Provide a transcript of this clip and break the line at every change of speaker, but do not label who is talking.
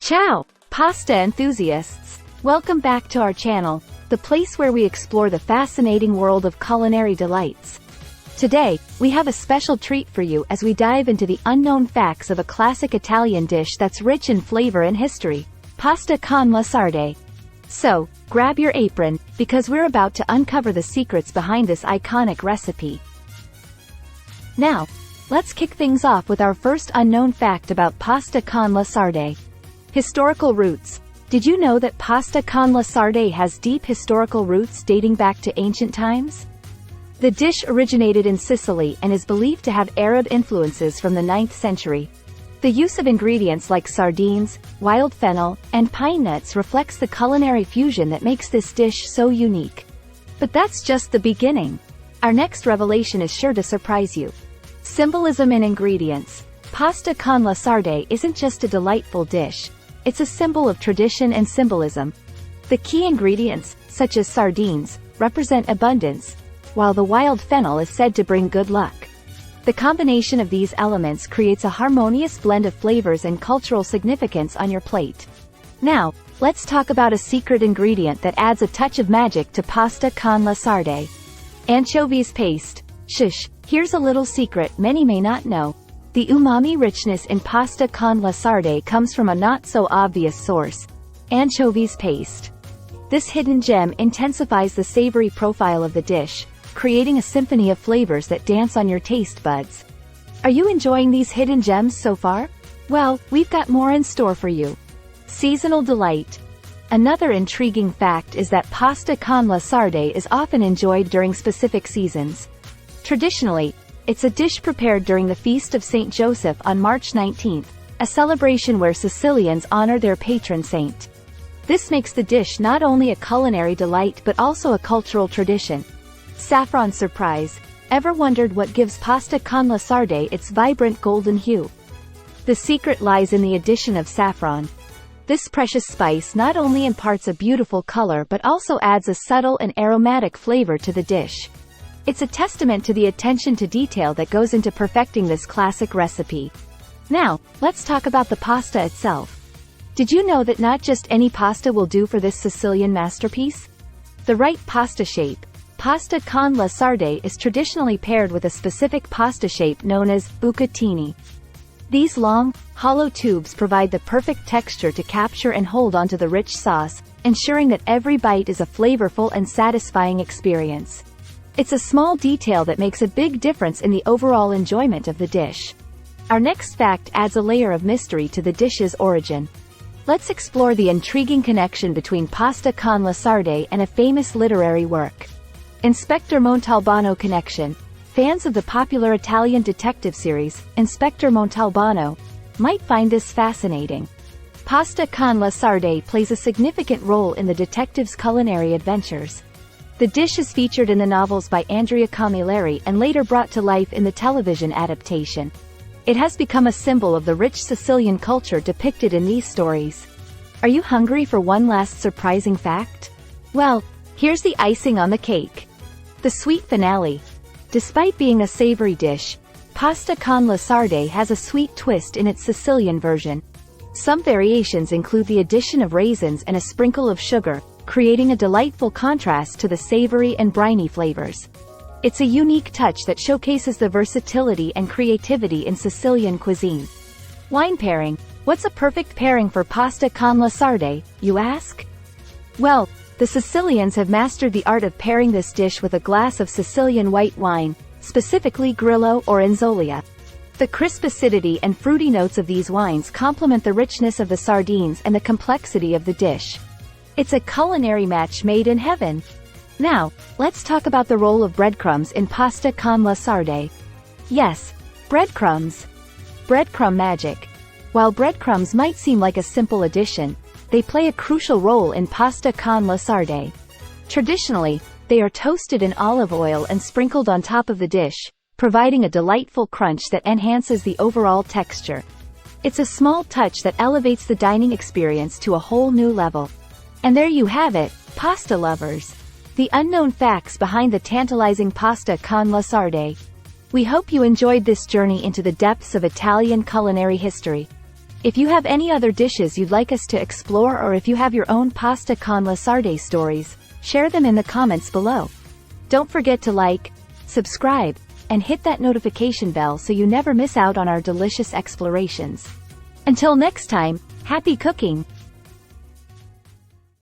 Ciao, pasta enthusiasts! Welcome back to our channel, the place where we explore the fascinating world of culinary delights. Today, we have a special treat for you as we dive into the unknown facts of a classic Italian dish that's rich in flavor and history, pasta con la sarde. So, grab your apron, because we're about to uncover the secrets behind this iconic recipe. Now, let's kick things off with our first unknown fact about pasta con la sarde. Historical roots. Did you know that pasta con la sarde has deep historical roots dating back to ancient times? The dish originated in Sicily and is believed to have Arab influences from the 9th century. The use of ingredients like sardines, wild fennel, and pine nuts reflects the culinary fusion that makes this dish so unique. But that's just the beginning. Our next revelation is sure to surprise you. Symbolism in ingredients. Pasta con la sarde isn't just a delightful dish. It's a symbol of tradition and symbolism. The key ingredients, such as sardines, represent abundance, while the wild fennel is said to bring good luck. The combination of these elements creates a harmonious blend of flavors and cultural significance on your plate. Now, let's talk about a secret ingredient that adds a touch of magic to pasta con la sarde. Anchovies paste. Shush, here's a little secret many may not know. The umami richness in pasta con la sarde comes from a not-so-obvious source: anchovies paste. This hidden gem intensifies the savory profile of the dish, creating a symphony of flavors that dance on your taste buds. Are you enjoying these hidden gems so far? Well, we've got more in store for you. Seasonal delight. Another intriguing fact is that pasta con la sarde is often enjoyed during specific seasons. Traditionally, it's a dish prepared during the Feast of St. Joseph on March 19th, a celebration where Sicilians honor their patron saint. This makes the dish not only a culinary delight but also a cultural tradition. Saffron surprise. Ever wondered what gives pasta con la sarde its vibrant golden hue? The secret lies in the addition of saffron. This precious spice not only imparts a beautiful color but also adds a subtle and aromatic flavor to the dish. It's a testament to the attention to detail that goes into perfecting this classic recipe. Now, let's talk about the pasta itself. Did you know that not just any pasta will do for this Sicilian masterpiece? The right pasta shape. Pasta con la sarde is traditionally paired with a specific pasta shape known as bucatini. These long, hollow tubes provide the perfect texture to capture and hold onto the rich sauce, ensuring that every bite is a flavorful and satisfying experience. It's a small detail that makes a big difference in the overall enjoyment of the dish. Our next fact adds a layer of mystery to the dish's origin. Let's explore the intriguing connection between pasta con la sarde and a famous literary work. Inspector Montalbano connection. Fans of the popular Italian detective series, Inspector Montalbano, might find this fascinating. Pasta con la sarde plays a significant role in the detective's culinary adventures. The dish is featured in the novels by Andrea Camilleri and later brought to life in the television adaptation. It has become a symbol of the rich Sicilian culture depicted in these stories. Are you hungry for one last surprising fact? Well, here's the icing on the cake. The sweet finale. Despite being a savory dish, pasta con la sarde has a sweet twist in its Sicilian version. Some variations include the addition of raisins and a sprinkle of sugar, creating a delightful contrast to the savory and briny flavors. It's a unique touch that showcases the versatility and creativity in Sicilian cuisine. Wine pairing. What's a perfect pairing for pasta con la sarde, you ask? Well, the Sicilians have mastered the art of pairing this dish with a glass of Sicilian white wine, specifically Grillo or Inzolia. The crisp acidity and fruity notes of these wines complement the richness of the sardines and the complexity of the dish. It's a culinary match made in heaven. Now, let's talk about the role of breadcrumbs in pasta con la sarde. Yes, breadcrumbs. Breadcrumb magic. While breadcrumbs might seem like a simple addition, they play a crucial role in pasta con la sarde. Traditionally, they are toasted in olive oil and sprinkled on top of the dish, providing a delightful crunch that enhances the overall texture. It's a small touch that elevates the dining experience to a whole new level. And there you have it, pasta lovers. The unknown facts behind the tantalizing pasta con la sarde. We hope you enjoyed this journey into the depths of Italian culinary history. If you have any other dishes you'd like us to explore, or if you have your own pasta con la sarde stories, share them in the comments below. Don't forget to like, subscribe, and hit that notification bell so you never miss out on our delicious explorations. Until next time, happy cooking!